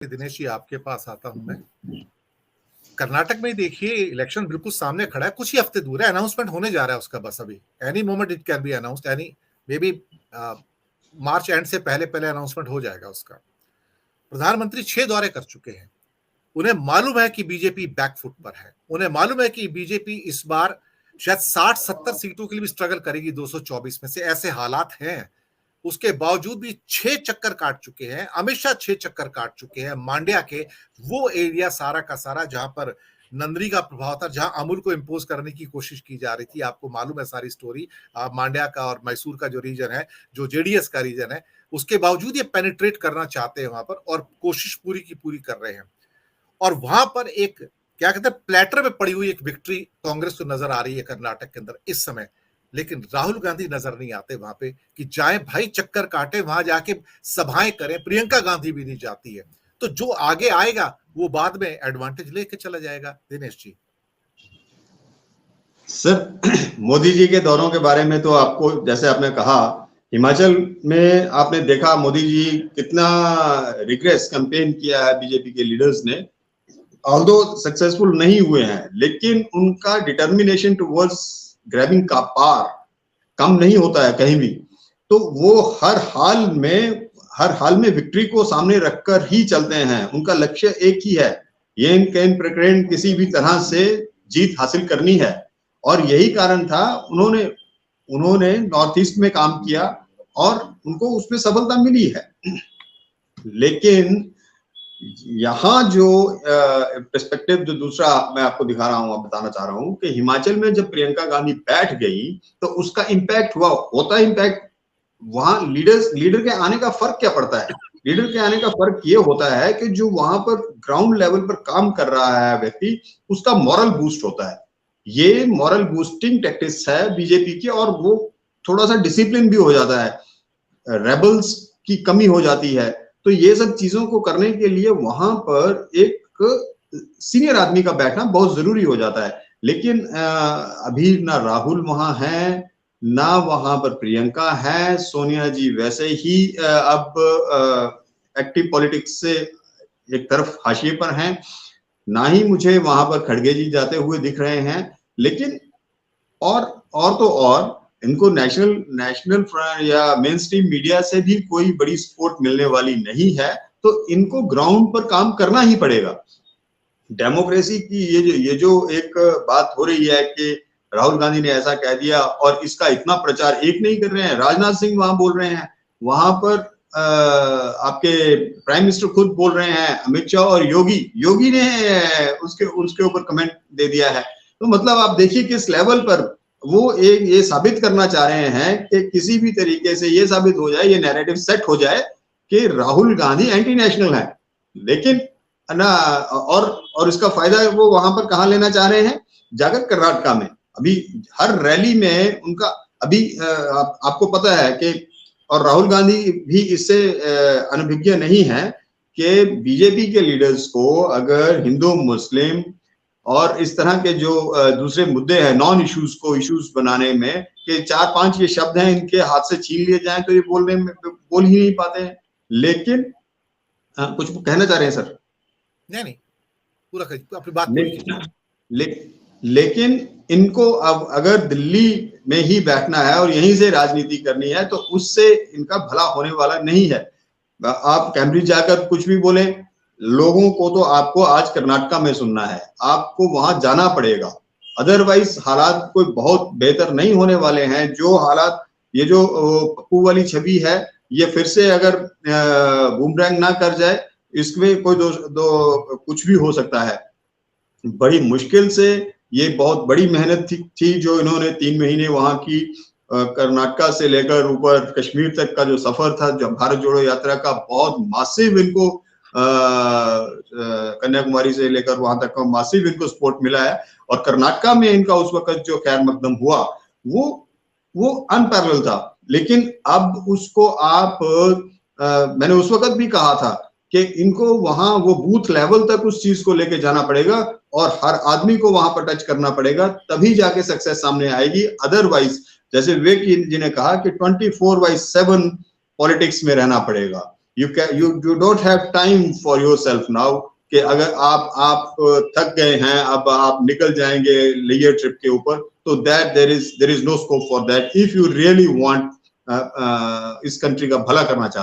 दिनेश जी आपके पास आता हूं मैं। कर्नाटक में देखिए इलेक्शन बिल्कुल सामने खड़ा है, कुछ ही हफ्ते दूर है, अनाउंसमेंट होने जा रहा है उसका, बस अभी any moment it can be announced, any may be March and से पहले पहले अनाउंसमेंट हो जाएगा उसका। प्रधानमंत्री 6 दौरे कर चुके हैं। उन्हें मालूम है कि बीजेपी बैकफुट पर है, उन्हें मालूम है कि बीजेपी इस बार शायद 60-70 सीटों के लिए भी स्ट्रगल करेगी 224 में से, ऐसे हालात हैं। उसके बावजूद भी 6 चक्कर काट चुके हैं, अमित शाह 6 चक्कर काट चुके हैं मांड्या के वो एरिया सारा का सारा जहां पर नंदरी का प्रभाव था, जहां अमूल को इंपोज करने की कोशिश की जा रही थी। आपको मालूम है सारी स्टोरी, मांड्या का और मैसूर का जो रीजन है, जो जेडीएस का रीजन है, उसके बावजूद ये पेनिट्रेट करना चाहते हैं वहां पर और कोशिश पूरी की पूरी कर रहे हैं। और वहां पर एक क्या कहते हैं प्लेटर में पड़ी हुई एक विक्ट्री कांग्रेस को नजर आ रही है कर्नाटक के अंदर इस समय। लेकिन राहुल गांधी नजर नहीं आते वहां पे कि जाए भाई चक्कर काटे, वहां जाके सभाएं करें। प्रियंका गांधी भी नहीं जाती है। तो जो आगे आएगा वो बाद में एडवांटेज लेके चला जाएगा। दिनेश जी सर, मोदी जी के दौरों के बारे में तो आपको, जैसे आपने कहा, हिमाचल में आपने देखा मोदी जी कितना रिग्रेस कैंपेन किया है बीजेपी के लीडर्स ने। ऑल्दो सक्सेसफुल नहीं हुए हैं, लेकिन उनका डिटर्मिनेशन टुवर्ड्स ग्रैबिंग का पार कम नहीं होता है कहीं भी। तो वो हर हाल में विक्ट्री को सामने रखकर ही चलते हैं। उनका लक्ष्य एक ही है, ये प्रकरण किसी भी तरह से जीत हासिल करनी है। और यही कारण था उन्होंने नॉर्थ ईस्ट में काम किया और उनको उसमें सफलता मिली है। लेकिन यहाँ जो पर्सपेक्टिव जो दूसरा मैं आपको दिखा रहा हूँ, बताना चाह रहा हूँ कि हिमाचल में जब प्रियंका गांधी बैठ गई तो उसका इम्पैक्ट होता इम्पैक्ट वहां लीडर के आने का फर्क क्या पड़ता है? लीडर के आने का फर्क ये होता है कि जो वहां पर ग्राउंड लेवल पर काम कर रहा है व्यक्ति, उसका मॉरल बूस्ट होता है। ये मॉरल बूस्टिंग टैक्टिक्स है बीजेपी की, और वो थोड़ा सा डिसिप्लिन भी हो जाता है, रेबल्स की कमी हो जाती है। तो ये सब चीजों को करने के लिए वहां पर एक सीनियर आदमी का बैठना बहुत जरूरी हो जाता है। लेकिन अभी ना राहुल वहां है, ना वहां पर प्रियंका है। सोनिया जी वैसे ही अब एक्टिव पॉलिटिक्स से एक तरफ हाशिए पर हैं। ना ही मुझे वहां पर खड़गे जी जाते हुए दिख रहे हैं। लेकिन और इनको नेशनल या मेन स्ट्रीम मीडिया से भी कोई बड़ी सपोर्ट मिलने वाली नहीं है। तो इनको ग्राउंड पर काम करना ही पड़ेगा। डेमोक्रेसी की ये जो एक बात हो रही है कि राहुल गांधी ने ऐसा कह दिया और इसका इतना प्रचार एक नहीं कर रहे हैं, राजनाथ सिंह वहां बोल रहे हैं, वहां पर आपके प्राइम मिनिस्टर खुद बोल रहे हैं, अमित शाह और योगी ने उसके ऊपर कमेंट दे दिया है। तो मतलब आप देखिए किस लेवल पर वो ये साबित करना चाह रहे हैं कि किसी भी तरीके से ये साबित हो जाए, ये नैरेटिव सेट हो जाए कि राहुल गांधी एंटी नेशनल है। लेकिन ना, और इसका फायदा वो वहां पर कहां लेना चाह रहे हैं? जाकर कर्नाटका में। अभी हर रैली में उनका अभी आपको पता है कि, और राहुल गांधी भी इससे अनभिज्ञ नहीं है कि बीजेपी के लीडर्स को अगर हिंदू मुस्लिम और इस तरह के जो दूसरे मुद्दे हैं, नॉन इश्यूज को इश्यूज बनाने में, कि 4-5 ये शब्द हैं इनके हाथ से छीन लिए जाएं तो ये बोल ही नहीं पाते हैं। लेकिन कुछ कहना चाह रहे हैं सर? नहीं, पूरा अपनी बात पूरी। लेकिन इनको अब अगर दिल्ली में ही बैठना है और यहीं से राजनीति करनी है तो उससे इनका भला होने वाला नहीं है। आप कैम्ब्रिज जाकर कुछ भी बोले, लोगों को तो आपको आज कर्नाटका में सुनना है, आपको वहां जाना पड़ेगा। अदरवाइज हालात कोई बहुत बेहतर नहीं होने वाले हैं। जो हालात, ये जो पप्पू वाली छवि है, ये फिर से अगर बूमरैंग ना कर जाए, इसमें कोई कुछ भी हो सकता है। बड़ी मुश्किल से ये बहुत बड़ी मेहनत थी जो इन्होंने 3 महीने वहां की, कर्नाटका से लेकर ऊपर कश्मीर तक का जो सफर था, जो भारत जोड़ो यात्रा का, बहुत मासिव इनको कन्याकुमारी से लेकर वहां तक का मासिव इनको सपोर्ट मिला है। और कर्नाटका में इनका उस वक्त जो खैर मकदम हुआ वो अनपैरेलल था। लेकिन अब उसको आप मैंने उस वक्त भी कहा था कि इनको वहां वो बूथ लेवल तक उस चीज को लेके जाना पड़ेगा और हर आदमी को वहां पर टच करना पड़ेगा, तभी जाके सक्सेस सामने आएगी। अदरवाइज, जैसे विवेक जी ने कहा कि 24/7 पॉलिटिक्स में रहना पड़ेगा। you don't have time for yourself now कि अगर आप थक गए हैं, अब आप निकल जाएंगे लेयर ट्रिप के ऊपर, तो that there is no scope for that if you really want इस कंट्री का भला करना चाहते